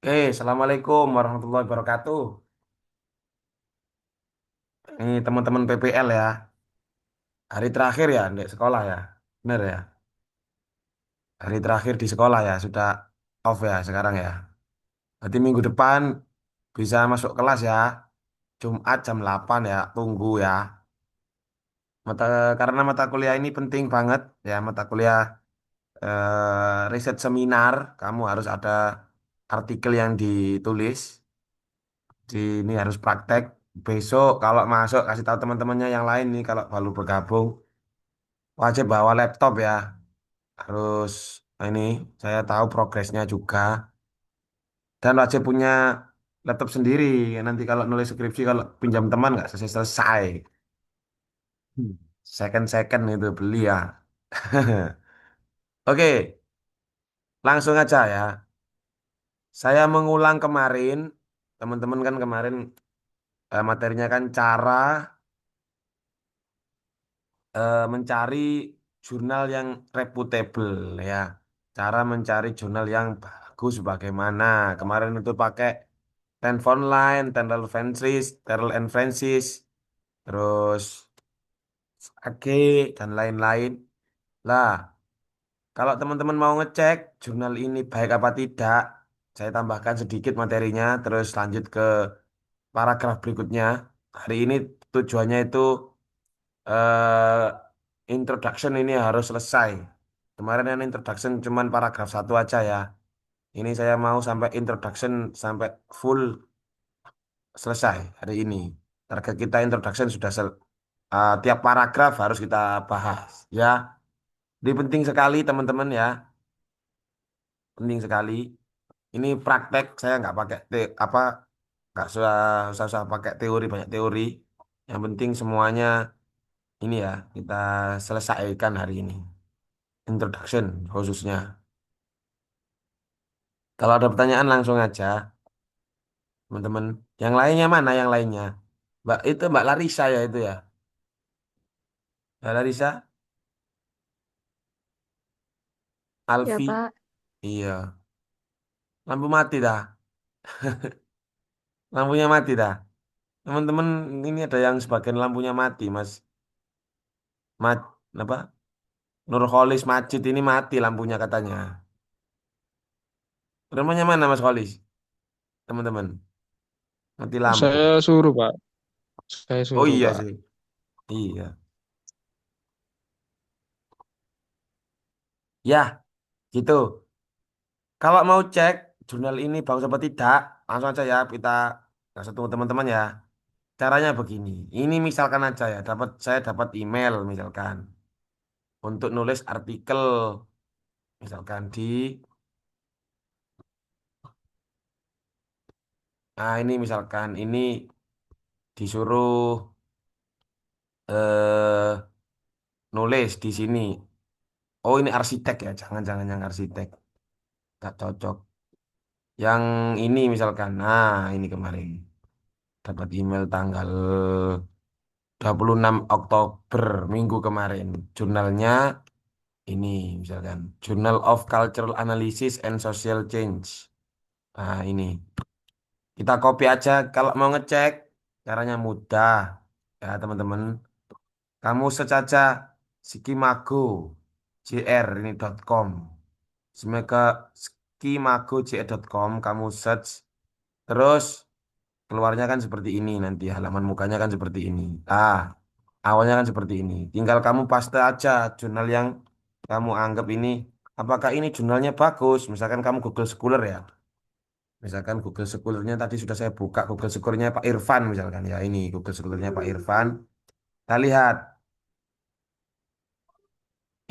Assalamualaikum warahmatullahi wabarakatuh. Ini teman-teman PPL ya. Hari terakhir ya di sekolah ya. Bener ya. Hari terakhir di sekolah ya. Sudah off ya sekarang ya. Berarti minggu depan bisa masuk kelas ya. Jumat jam 8 ya. Tunggu ya. Mata, karena mata kuliah ini penting banget ya. Mata kuliah riset seminar. Kamu harus ada artikel yang ditulis. Ini harus praktek. Besok kalau masuk kasih tahu teman-temannya yang lain nih kalau baru bergabung. Wajib bawa laptop ya. Harus ini saya tahu progresnya juga. Dan wajib punya laptop sendiri. Nanti kalau nulis skripsi kalau pinjam teman nggak selesai-selesai. Second-second itu beli ya. Oke, langsung aja ya. Saya mengulang kemarin, teman-teman kan kemarin materinya kan cara mencari jurnal yang reputable ya. Cara mencari jurnal yang bagus bagaimana. Kemarin itu pakai Tenfont Line, Tenrel and Francis, terus AG dan lain-lain. Lah, kalau teman-teman mau ngecek jurnal ini baik apa tidak, saya tambahkan sedikit materinya, terus lanjut ke paragraf berikutnya. Hari ini tujuannya itu introduction ini harus selesai. Kemarin yang introduction cuman paragraf satu aja ya. Ini saya mau sampai introduction sampai full selesai hari ini. Target kita introduction sudah tiap paragraf harus kita bahas ya. Ini penting sekali teman-teman ya. Penting sekali. Ini praktek saya nggak pakai apa nggak usah pakai teori banyak teori. Yang penting semuanya ini ya kita selesaikan hari ini. Introduction khususnya. Kalau ada pertanyaan langsung aja, teman-teman. Yang lainnya mana yang lainnya? Mbak Larissa ya itu ya. Mbak Larissa, Ya, Alfi. Pak. Iya. Lampu mati dah. Lampunya mati dah. Teman-teman ini ada yang sebagian lampunya mati, Mas. Mat apa? Nurholis Majid ini mati lampunya katanya. Rumahnya mana Mas Holis? Teman-teman, mati lampu. Saya suruh, Pak. Saya Oh suruh, iya Pak. sih. Iya. Ya, gitu. Kalau mau cek jurnal ini bagus apa tidak, langsung aja ya kita kasih tunggu teman-teman ya. Caranya begini. Ini misalkan aja ya, saya dapat email misalkan untuk nulis artikel misalkan ini misalkan ini disuruh eh nulis di sini. Oh, ini arsitek ya, jangan-jangan yang arsitek. Gak cocok. Yang ini misalkan, ini kemarin dapat email tanggal 26 Oktober minggu kemarin. Jurnalnya ini misalkan Journal of Cultural Analysis and Social Change. Nah, ini kita copy aja kalau mau ngecek caranya mudah ya teman-teman. Kamu search aja Skimago JR ini .com. Semoga skimago.jr.com kamu search terus keluarnya kan seperti ini nanti halaman mukanya kan seperti ini. Awalnya kan seperti ini. Tinggal kamu paste aja jurnal yang kamu anggap ini apakah ini jurnalnya bagus. Misalkan kamu Google Scholar ya. Misalkan Google Scholar-nya tadi sudah saya buka Google Scholar-nya Pak Irfan misalkan ya ini Google Scholar-nya Pak Irfan. Kita lihat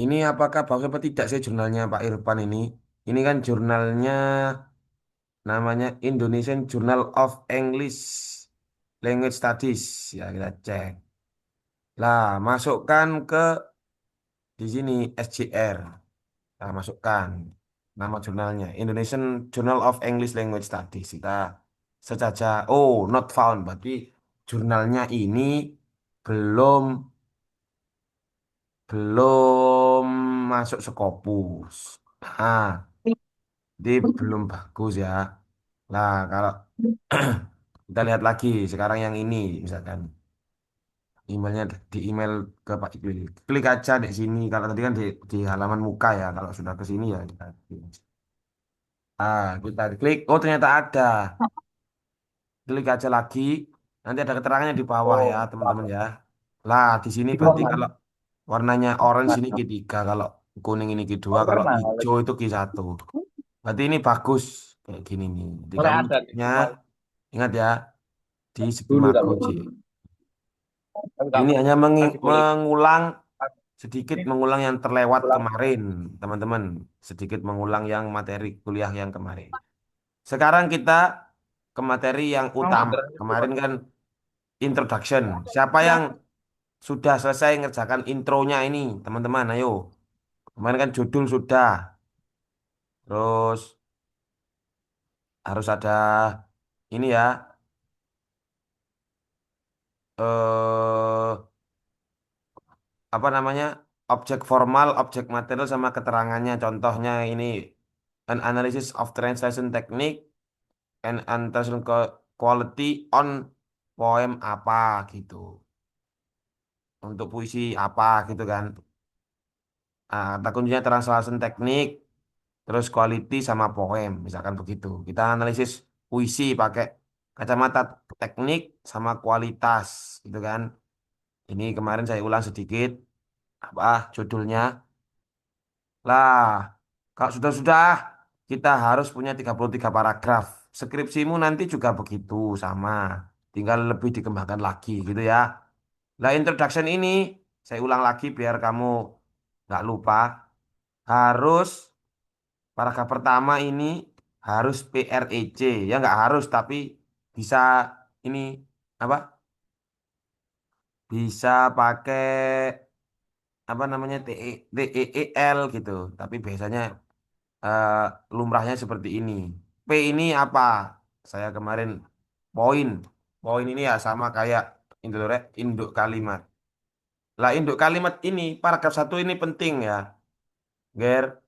ini apakah bagus apa tidak sih jurnalnya Pak Irfan ini. Ini kan jurnalnya namanya Indonesian Journal of English Language Studies. Ya, kita cek. Lah, masukkan ke di sini SJR. Nah, masukkan nama jurnalnya Indonesian Journal of English Language Studies. Kita search aja. Oh, not found. Berarti jurnalnya ini belum belum masuk Scopus. Dia belum bagus ya. Nah, kalau kita lihat lagi sekarang yang ini, misalkan emailnya di email ke Pak Iqbal. Klik aja di sini. Kalau tadi kan di halaman muka ya. Kalau sudah ke sini ya kita klik. Kita klik. Oh ternyata ada. Klik aja lagi. Nanti ada keterangannya di bawah ya Oh, teman-teman ya. Lah di sini di berarti bawah. kalau warnanya orange ini Q3, kalau kuning ini Q2, Oh, kalau pernah. hijau itu Q1. Berarti ini bagus kayak gini nih. Jadi Mulai kamu ada nih. ceknya ingat ya di segi Dulu makro tapi. C. Tapi Ini kamu hanya masih boleh. mengulang sedikit Ini mengulang yang terlewat pulang. kemarin, teman-teman. Sedikit mengulang yang materi kuliah yang kemarin. Sekarang kita ke materi yang Kamu utama. beneran itu, Pak. Kemarin kan introduction. Siapa yang sudah selesai ngerjakan intronya ini, teman-teman? Ayo. Kemarin kan judul sudah. Terus harus ada ini ya. Eh apa namanya? Objek formal, objek material sama keterangannya. Contohnya ini an analysis of translation technique and translation quality on poem apa gitu. Untuk puisi apa gitu kan. Kata kuncinya translation teknik, terus quality sama poem, misalkan begitu. Kita analisis puisi pakai kacamata teknik sama kualitas, gitu kan. Ini kemarin saya ulang sedikit, apa judulnya. Lah, kalau sudah-sudah, kita harus punya 33 paragraf. Skripsimu nanti juga begitu, sama. Tinggal lebih dikembangkan lagi, gitu ya. Lah, introduction ini, saya ulang lagi biar kamu nggak lupa. Harus paragraf pertama ini harus PREC. Ya nggak harus tapi bisa ini apa? Bisa pakai apa namanya TEEL gitu. Tapi biasanya eh, lumrahnya seperti ini. P ini apa? Saya kemarin poin. Poin ini ya sama kayak induk kalimat. Lah induk kalimat ini paragraf satu ini penting ya. Ger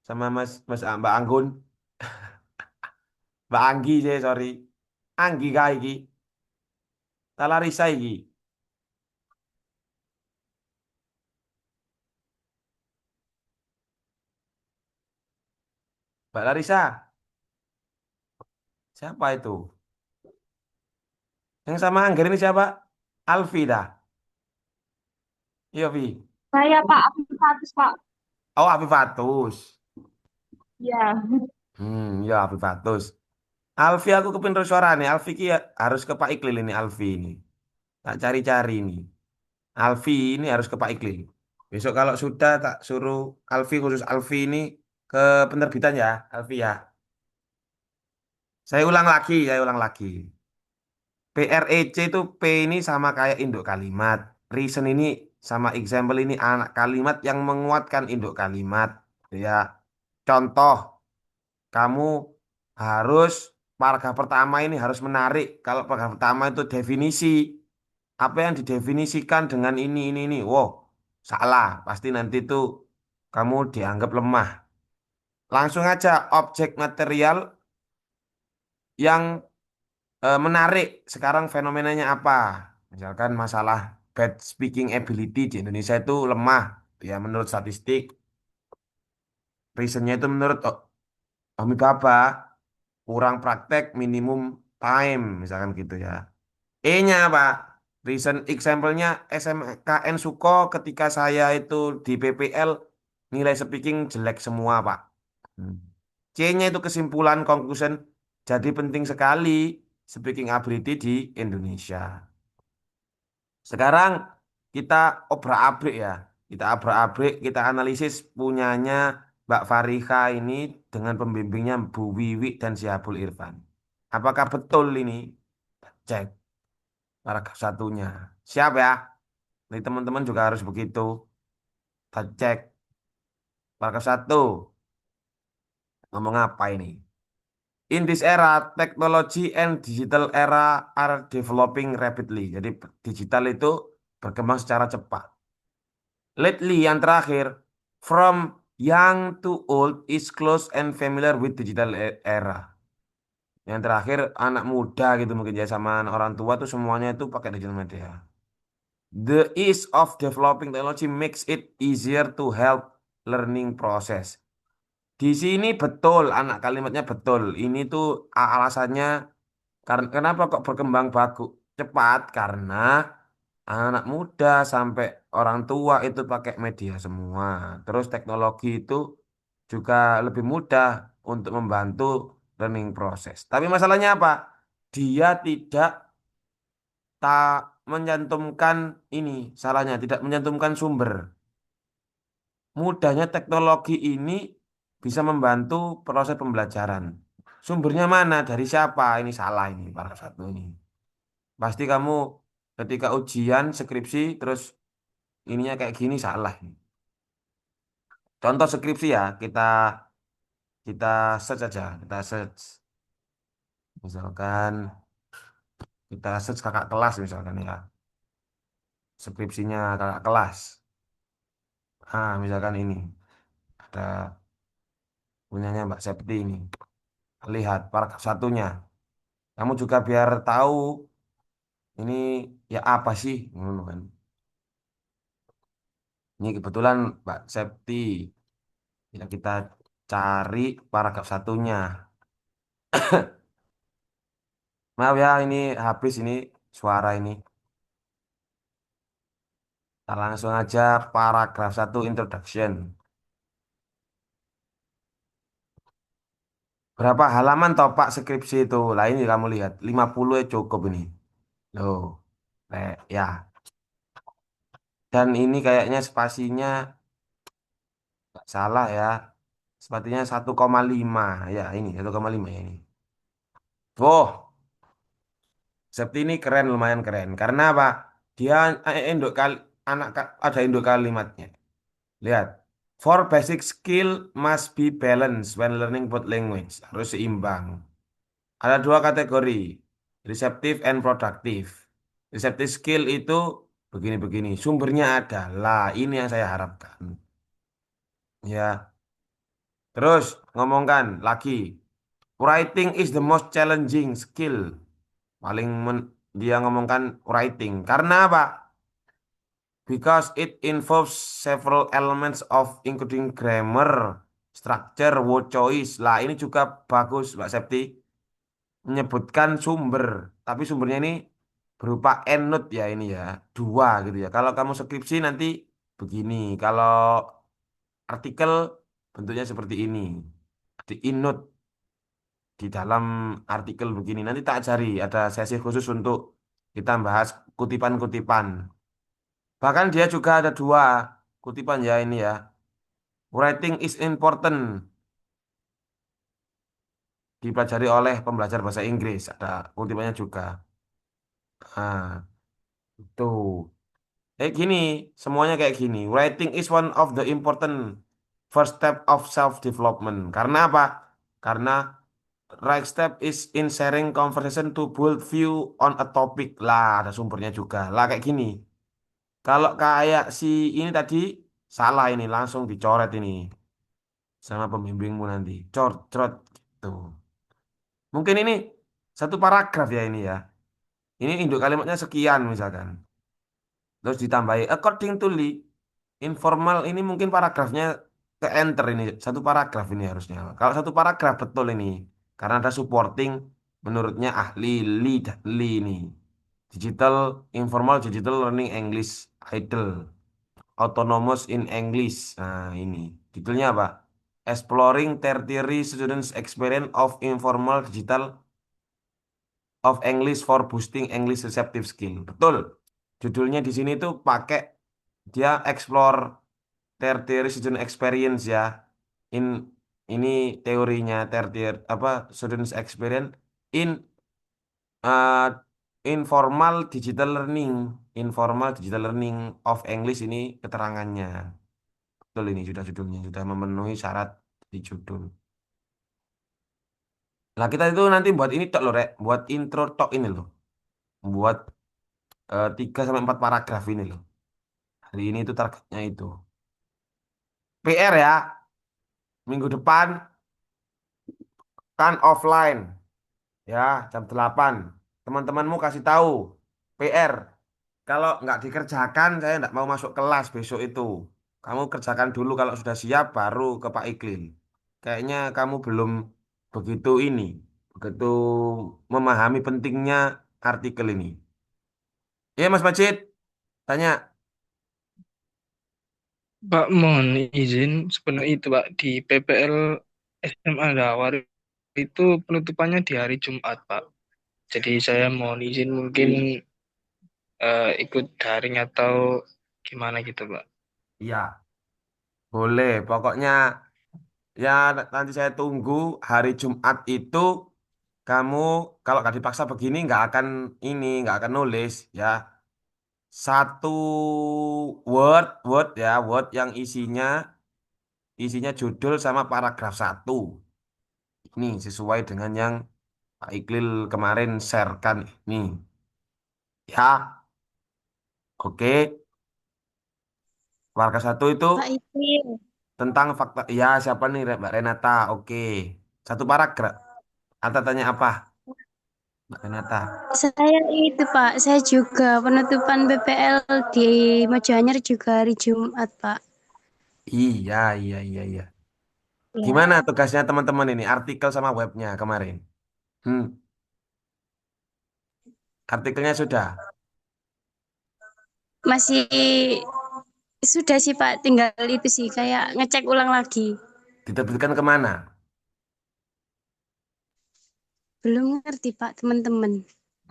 sama Mbak Anggun, Mbak Anggi saya sorry. Anggi kah iki? Tak Larissa iki. Mbak Larissa, siapa itu? Yang sama Angger ini siapa? Alfi dah. Iya, Vi. Saya Pak Afifatus Pak. Oh, Afifatus. Ya, Ya Afifatus. Alfi aku kepinter suara nih. Alfi ki ya harus ke Pak Iklil ini Alfi ini. Tak cari-cari ini. Alfi ini harus ke Pak Iklil. Besok kalau sudah tak suruh Alfi khusus Alfi ini ke penerbitan ya, Alfi ya. Saya ulang lagi. PREC itu P ini sama kayak induk kalimat. Reason ini sama example ini anak kalimat yang menguatkan induk kalimat. Ya, contoh, kamu harus paragraf pertama ini harus menarik. Kalau paragraf pertama itu definisi, apa yang didefinisikan dengan ini. Wow, salah. Pasti nanti tuh kamu dianggap lemah. Langsung aja objek material yang menarik. Sekarang fenomenanya apa? Misalkan masalah bad speaking ability di Indonesia itu lemah. Ya menurut statistik, reasonnya itu menurut Homi Baba kurang praktek minimum time, misalkan gitu ya. E-nya apa? Reason example-nya SMKN Suko ketika saya itu di PPL nilai speaking jelek semua, Pak. Hmm. C-nya itu kesimpulan conclusion jadi penting sekali speaking ability di Indonesia. Sekarang kita obrak-abrik ya. Kita obrak-abrik, kita analisis punyanya Mbak Fariha ini dengan pembimbingnya Bu Wiwi dan Syahbul Irfan. Apakah betul ini? Cek paragraf satunya. Siap ya? Nih teman-teman juga harus begitu. Kita cek paragraf satu. Ngomong apa ini? In this era, technology and digital era are developing rapidly. Jadi digital itu berkembang secara cepat. Lately yang terakhir, from young to old is close and familiar with digital era. Yang terakhir anak muda gitu mungkin ya sama orang tua tuh semuanya itu pakai digital media. The ease of developing technology makes it easier to help learning process. Di sini betul, anak kalimatnya betul. Ini tuh alasannya karena kenapa kok berkembang bagus cepat? Karena anak muda sampai orang tua itu pakai media semua. Terus teknologi itu juga lebih mudah untuk membantu learning proses. Tapi masalahnya apa? Dia tidak tak mencantumkan ini salahnya, tidak mencantumkan sumber. Mudahnya teknologi ini bisa membantu proses pembelajaran. Sumbernya mana? Dari siapa? Ini salah ini para satu ini. Pasti kamu ketika ujian skripsi terus ininya kayak gini salah. Contoh skripsi ya, kita kita search aja, kita search. Misalkan kita search kakak kelas misalkan ya, skripsinya kakak kelas. Ah, misalkan ini ada punyanya Mbak Septi ini. Lihat paragraf satunya. Kamu juga biar tahu ini ya apa sih, ngono kan. Ini kebetulan Mbak Septi. Ya, kita cari paragraf satunya. Maaf ya, ini habis ini suara ini. Kita langsung aja paragraf satu introduction. Berapa halaman toh Pak skripsi itu? Lah ini kamu lihat, 50 ya cukup ini. Loh, ya. Dan ini kayaknya spasinya nggak salah ya. Sepertinya 1,5. Ya, ini 1,5 ya ini. Wow, Septi ini keren, lumayan keren. Karena apa? Dia induk kali, ada induk kalimatnya. Lihat. For basic skill must be balanced when learning both language. Harus seimbang. Ada dua kategori. Receptive and productive. Receptive skill itu begini-begini. Sumbernya adalah ini yang saya harapkan. Ya. Terus ngomongkan lagi. Writing is the most challenging skill. Dia ngomongkan writing. Karena apa? Because it involves several elements of including grammar, structure, word choice. Lah ini juga bagus, Mbak Septi, menyebutkan sumber. Tapi sumbernya ini berupa EndNote ya ini ya, dua gitu ya. Kalau kamu skripsi nanti begini. Kalau artikel bentuknya seperti ini. Di EndNote di dalam artikel begini. Nanti tak cari ada sesi khusus untuk kita bahas kutipan-kutipan. Bahkan dia juga ada dua kutipan ya ini ya. Writing is important dipelajari oleh pembelajar bahasa Inggris. Ada kutipannya juga. Nah, itu. Gini, semuanya kayak gini. Writing is one of the important first step of self-development. Karena apa? Karena right step is in sharing conversation to build view on a topic. Lah, ada sumbernya juga. Lah, kayak gini. Kalau kayak si ini tadi, salah ini. Langsung dicoret ini. Sama pembimbingmu nanti. Cort, gitu. Mungkin ini satu paragraf ya ini ya. Ini induk kalimatnya sekian misalkan. Terus ditambahi according to Lee, informal ini mungkin paragrafnya ke enter ini. Satu paragraf ini harusnya. Kalau satu paragraf betul ini. Karena ada supporting menurutnya ahli Lee ini. Digital informal digital learning English idle. Autonomous in English. Nah, ini. Judulnya apa? Exploring tertiary students experience of informal digital of English for boosting English receptive skill. Betul. Judulnya di sini tuh pakai dia explore tertiary student experience ya. In ini teorinya tertiary apa students experience in uh, informal digital learning, informal digital learning of English ini keterangannya. Betul ini sudah judulnya sudah memenuhi syarat di judul. Nah, kita itu nanti buat ini tok loh, Rek. Buat intro tok ini loh. Buat 3 sampai 4 paragraf ini loh. Hari ini itu targetnya itu. PR ya, minggu depan kan offline. Ya, jam 8. Teman-temanmu kasih tahu. PR. Kalau nggak dikerjakan, saya nggak mau masuk kelas besok itu. Kamu kerjakan dulu kalau sudah siap, baru ke Pak Iklil. Kayaknya kamu belum begitu ini, begitu memahami pentingnya artikel ini. Iya, Mas Majid, tanya. Pak, mohon izin sepenuhnya itu Pak di PPL SMA Dawar itu penutupannya di hari Jumat Pak. Jadi saya mohon izin mungkin ikut daring atau gimana gitu Pak. Iya, boleh. Pokoknya ya nanti saya tunggu hari Jumat itu kamu kalau nggak dipaksa begini nggak akan nulis ya. Satu word yang isinya judul sama paragraf satu. Ini sesuai dengan yang Pak Iklil kemarin sharekan ini. Ya, oke. Paragraf satu itu Pak Iqbal. tentang fakta. Ya, siapa nih Mbak Renata? Oke. Satu paragraf. Anda tanya apa, Mbak Renata? Saya itu Pak, saya juga penutupan PPL di Mojoanyar juga hari Jumat Pak. Iya, iya, iya, iya. Gimana Ya, tugasnya teman-teman ini? Artikel sama webnya kemarin. Hmm, artikelnya sudah masih sudah sih Pak, tinggal itu sih kayak ngecek ulang lagi. diterbitkan kemana? Belum ngerti Pak teman-teman.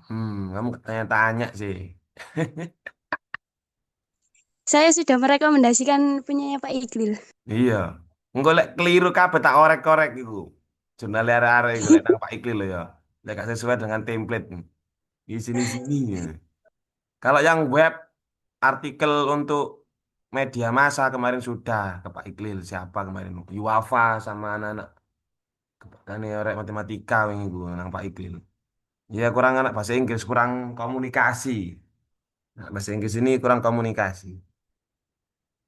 Kamu tanya-tanya sih. Saya sudah merekomendasikan punyanya Pak Iqbal. Iya. Golek keliru kabeh tak orek-orek iku. Jurnal arek-arek golek nang Pak Ikli lho ya. Lek gak sesuai dengan template. Di sini-sini. Kalau yang web artikel untuk media massa kemarin sudah ke Pak Iklil siapa kemarin? Yuwafa sama anak-anak kan orek matematika wingi ku nang Pak Iklil. Ya kurang anak bahasa Inggris, kurang komunikasi. Nah, bahasa Inggris ini kurang komunikasi.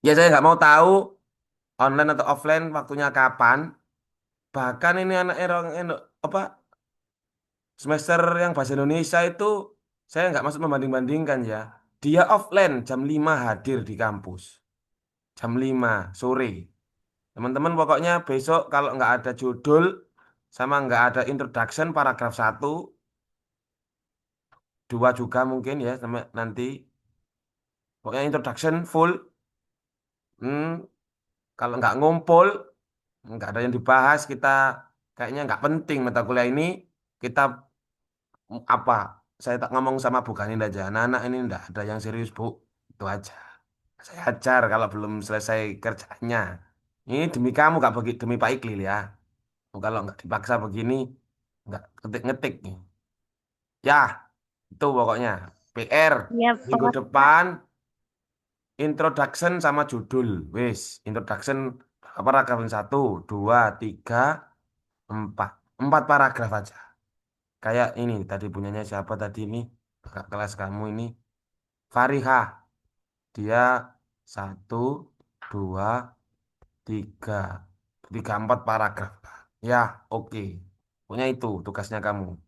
Ya saya nggak mau tahu online atau offline waktunya kapan. Bahkan ini anak erong apa semester yang bahasa Indonesia itu saya nggak masuk membanding-bandingkan ya. Dia offline jam 5 hadir di kampus. Jam 5 sore. Teman-teman pokoknya besok kalau nggak ada judul sama nggak ada introduction paragraf satu 2 juga mungkin ya sama nanti. Pokoknya introduction full. Hmm, kalau nggak ngumpul, nggak ada yang dibahas, kita kayaknya nggak penting mata kuliah ini. Kita apa? Saya tak ngomong sama Bu Ganin aja. Anak-anak ini nggak ada yang serius, Bu. Itu aja. Saya ajar kalau belum selesai kerjanya. Ini demi kamu, gak bagi demi Pak Iklil ya. Kalau nggak dipaksa begini, nggak ngetik-ngetik nih. Ya, itu pokoknya. PR Ya minggu Pak. depan introduction sama judul. Wis, introduction paragraf 1, 2, 3, 4. 4 paragraf aja. Kayak ini tadi punyanya siapa tadi ini? Kakak kelas kamu ini. Fariha. Dia 1, 2, 3, 4 paragraf. Ya, oke. Pokoknya itu tugasnya kamu.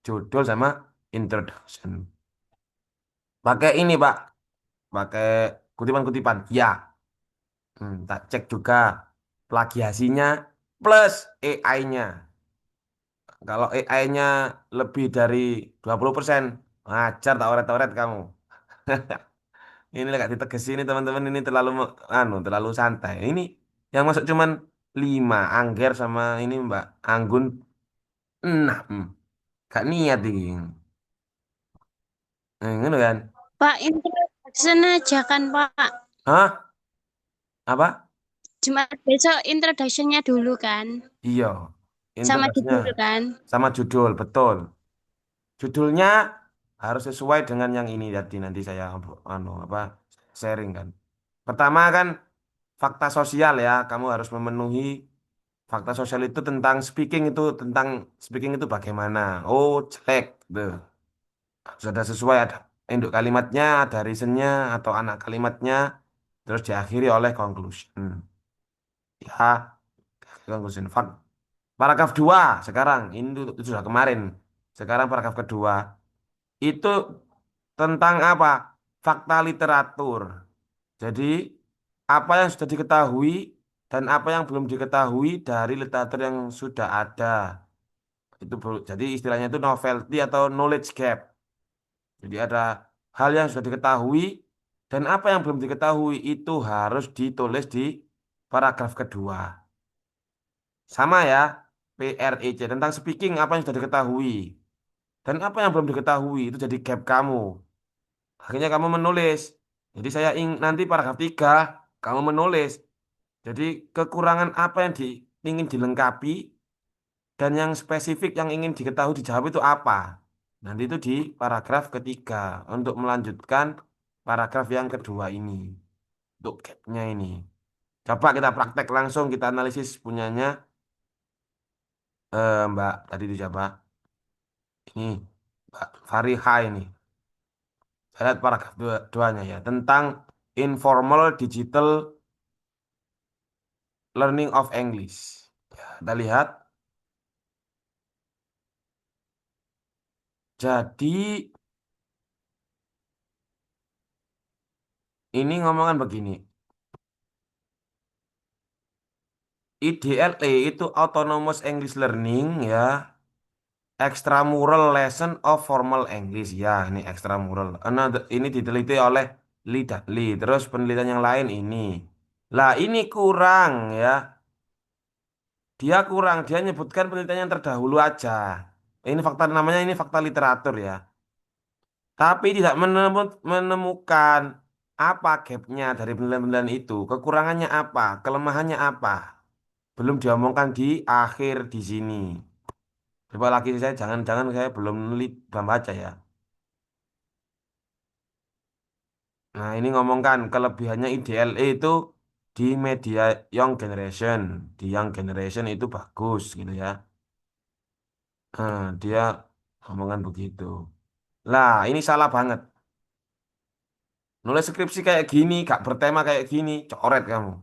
Judul sama introduction. Pakai ini, Pak. Pakai kutipan-kutipan. Ya. Tak cek juga plagiasinya plus AI-nya. Kalau AI-nya lebih dari 20%, ngajar tak oret-oret kamu. Ini gak diteges ini teman-teman ini terlalu santai. Ini yang masuk cuman 5 Angger sama ini Mbak Anggun 6. Gak niat ini. Ngono kan? Pak introduction aja kan Pak. Hah? Apa? Jumat besok introductionnya dulu kan. Iya. Sama Introduksinya judul kan. sama judul, betul. Judulnya harus sesuai dengan yang ini tadi nanti saya apa sharing kan. Pertama kan fakta sosial ya, kamu harus memenuhi fakta sosial itu tentang speaking itu bagaimana. Oh, jelek. Tuh. Sudah sesuai ada induk kalimatnya, ada reasonnya atau anak kalimatnya, terus diakhiri oleh conclusion. Ya, conclusion. Paragraf 2 sekarang, ini itu sudah kemarin. Sekarang paragraf kedua. Itu tentang apa? Fakta literatur. Jadi, apa yang sudah diketahui dan apa yang belum diketahui dari literatur yang sudah ada. Jadi istilahnya itu novelty atau knowledge gap. Jadi ada hal yang sudah diketahui dan apa yang belum diketahui itu harus ditulis di paragraf kedua. Sama ya, PREC tentang speaking apa yang sudah diketahui dan apa yang belum diketahui itu jadi gap kamu. Akhirnya kamu menulis. Jadi nanti paragraf 3 kamu menulis. Jadi kekurangan apa yang ingin dilengkapi dan yang spesifik yang ingin diketahui dijawab itu apa. Nanti itu di paragraf ketiga untuk melanjutkan paragraf yang kedua ini. Untuk gapnya ini. Coba kita praktek langsung kita analisis punyanya Mbak tadi itu siapa? Ini Mbak Fariha ini. Saya lihat paragraf duanya ya tentang informal digital learning of English. Ya, kita lihat. Jadi ini ngomongan begini. IDLE itu Autonomous English Learning ya. Extramural Lesson of Formal English ya. Ini extramural. Ini diteliti oleh Lidahli. Terus penelitian yang lain ini. Lah ini kurang ya. Dia kurang. Dia nyebutkan penelitian yang terdahulu aja. Ini fakta namanya ini fakta literatur ya. Tapi tidak menemukan apa gapnya dari penelitian itu, kekurangannya apa, kelemahannya apa. Belum diomongkan di akhir di sini. Coba lagi saya jangan-jangan saya belum baca ya. Nah, ini ngomongkan kelebihannya IDLE itu di media Young Generation. Di Young Generation itu bagus gitu ya. Dia ngomongkan begitu. Lah, ini salah banget. Nulis skripsi kayak gini, gak bertema kayak gini, coret kamu.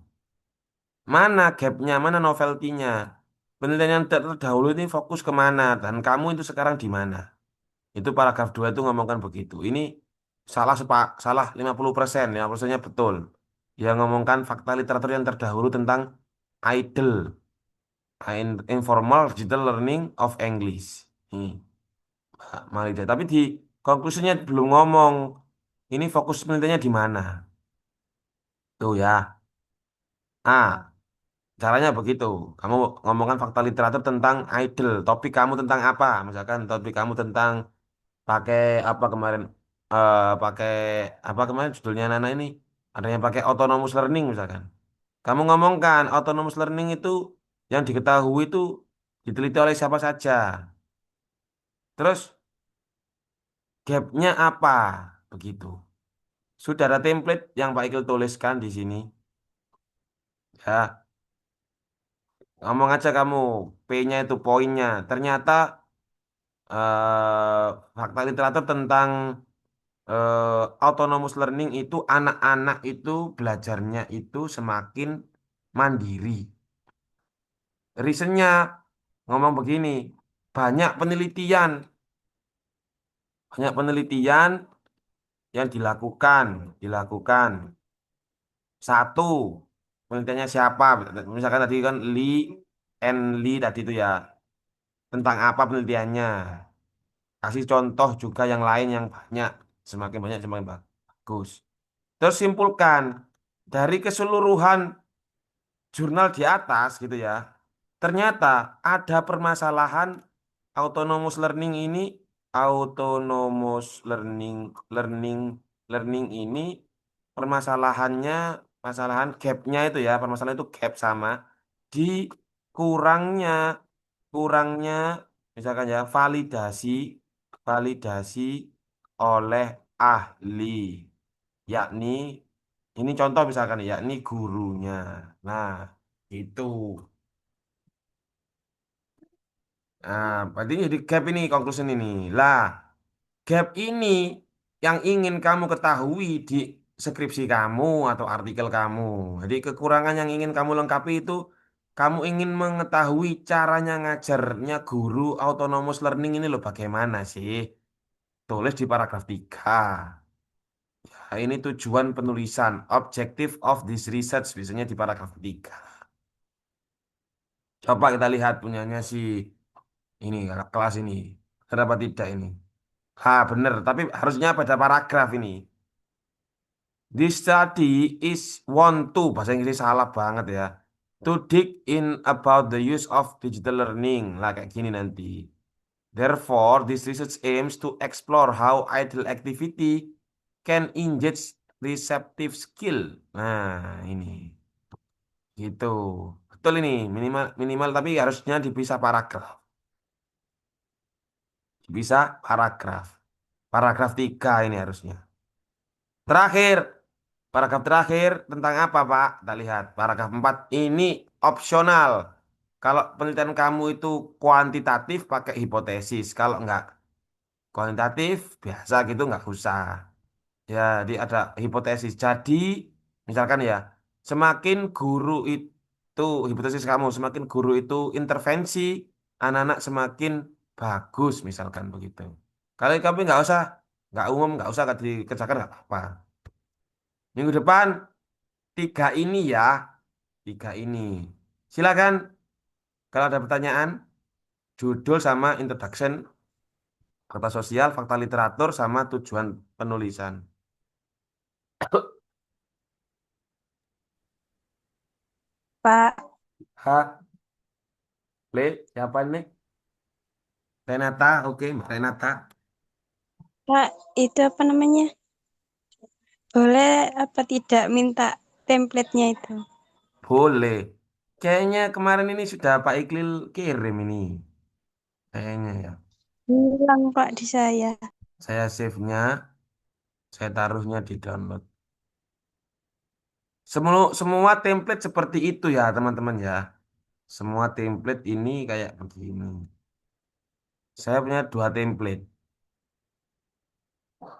Mana gapnya, mana novelty-nya? Penelitian yang terdahulu ini fokus kemana? Dan kamu itu sekarang di mana? Itu paragraf 2 itu ngomongkan begitu. Ini salah 50%, 50%-nya betul. Dia ngomongkan fakta literatur yang terdahulu tentang IDLE, Informal Digital Learning of English. Ini, Malida. Tapi di konklusinya belum ngomong. Ini fokus penelitiannya di mana? Tuh ya. Caranya begitu. Kamu ngomongkan fakta literatur tentang idle. Topik kamu tentang apa? Misalkan topik kamu tentang pakai apa kemarin? Pakai apa kemarin judulnya Nana ini? Ada yang pakai autonomous learning misalkan. Kamu ngomongkan autonomous learning itu yang diketahui itu diteliti oleh siapa saja. Terus gapnya apa? Begitu. Sudah ada template yang Pak Ikil tuliskan di sini. Ya, ngomong aja kamu. P-nya itu poinnya. Ternyata fakta literatur tentang autonomous learning itu anak-anak itu belajarnya itu semakin mandiri. Reasonnya ngomong begini, banyak penelitian, banyak penelitian yang dilakukan. Satu, penelitiannya siapa? Misalkan tadi kan Lee tadi itu ya, tentang apa penelitiannya? Kasih contoh juga yang lain yang banyak semakin bagus. Terus simpulkan dari keseluruhan jurnal di atas gitu ya. Ternyata ada permasalahan autonomous learning ini, autonomous learning learning learning ini permasalahannya masalahan gapnya itu ya, permasalahan itu gap sama di kurangnya kurangnya misalkan ya validasi oleh ahli yakni ini contoh misalkan yakni gurunya. Nah, itu. Nah, berarti jadi gap ini conclusion ini. Lah, gap ini yang ingin kamu ketahui di skripsi kamu atau artikel kamu. Jadi kekurangan yang ingin kamu lengkapi itu kamu ingin mengetahui caranya ngajarnya guru autonomous learning ini loh bagaimana sih? Tulis di paragraf 3. Nah, ini tujuan penulisan, objective of this research, biasanya di paragraf 3. Coba kita lihat punyanya si ini kakak kelas ini. Kenapa tidak ini? Bener, tapi harusnya pada paragraf ini. This study is want to, bahasa Inggris salah banget ya. To dig in about the use of digital learning. Lah kayak gini nanti. Therefore, this research aims to explore how idle activity can engage receptive skill. Nah, ini. Gitu. Betul ini, minimal minimal tapi harusnya dipisah paragraf. Bisa paragraf. Paragraf 3 ini harusnya. Terakhir, paragraf terakhir tentang apa, Pak? Kita lihat. Paragraf 4 ini opsional. Kalau penelitian kamu itu kuantitatif pakai hipotesis. Kalau enggak kuantitatif, biasa gitu enggak usah. Ya, di ada hipotesis. Jadi, misalkan ya, semakin guru itu, hipotesis kamu, semakin guru itu intervensi, anak-anak semakin bagus, misalkan begitu. Kalau kamu nggak usah, nggak umum, nggak usah dikerjakan, nggak apa-apa. Minggu depan, 3 ini ya, 3 ini. Silakan, kalau ada pertanyaan, judul sama introduction, fakta sosial, fakta literatur, sama tujuan penulisan. Pak. H, Le, siapa ini? Renata, oke, Mbak Renata. Pak, itu apa namanya? Boleh apa tidak minta template-nya itu? Boleh. Kayaknya kemarin ini sudah Pak Iklil kirim ini. Kayaknya ya. Hilang Pak di saya. Saya save-nya, saya taruhnya di download. Semua template seperti itu ya, teman-teman ya. Semua template ini kayak begini. Saya punya 2 template.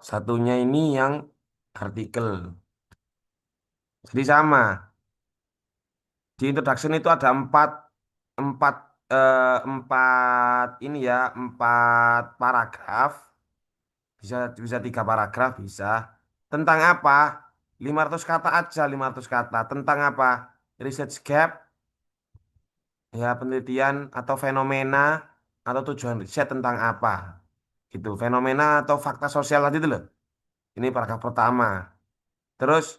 Satunya ini yang artikel. Jadi sama. Di introduction itu ada empat, empat ini ya, 4 paragraf. Bisa bisa 3 paragraf bisa. Tentang apa? 500 kata aja, 500 kata. Tentang apa? Research gap, ya penelitian atau fenomena atau tujuan riset tentang apa. Gitu. Fenomena atau fakta sosial tadi itu loh. Ini paragraf pertama. Terus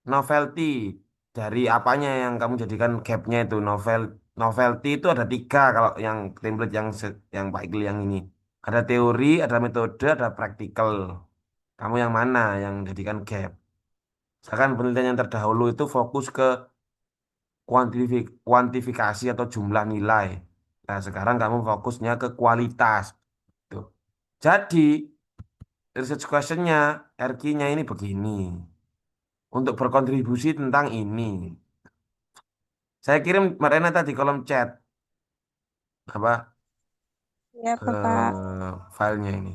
novelty dari apanya yang kamu jadikan gapnya itu novelty itu ada 3 kalau yang template yang Pak Iqbal yang ini. Ada teori, ada metode, ada praktikal. Kamu yang mana yang jadikan gap? Misalkan penelitian yang terdahulu itu fokus ke kuantifikasi atau jumlah nilai. Nah, sekarang kamu fokusnya ke kualitas. Tuh. Jadi, research question-nya, RQ-nya ini begini. Untuk berkontribusi tentang ini. Saya kirim Mbak Rena tadi kolom chat. Apa? Ya, Bapak. Filenya ini.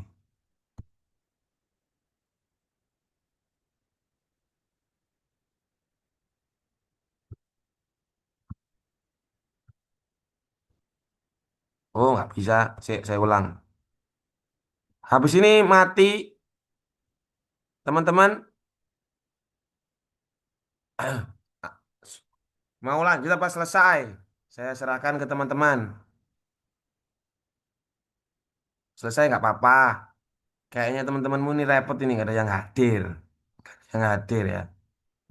Oh, nggak bisa. Saya ulang. Habis ini mati, teman-teman. Mau lanjut apa selesai? Saya serahkan ke teman-teman. Selesai nggak apa-apa. Kayaknya teman-temanmu ini repot ini nggak ada yang hadir. Yang hadir ya.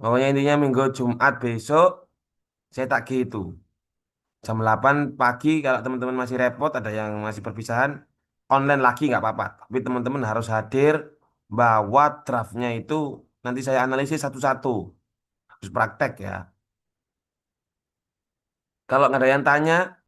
Pokoknya intinya minggu Jumat besok saya tak gitu. Jam 8 pagi kalau teman-teman masih repot ada yang masih perpisahan online lagi nggak apa-apa. Tapi teman-teman harus hadir bawa draftnya itu nanti saya analisis satu-satu. Harus praktek ya. Kalau nggak ada yang tanya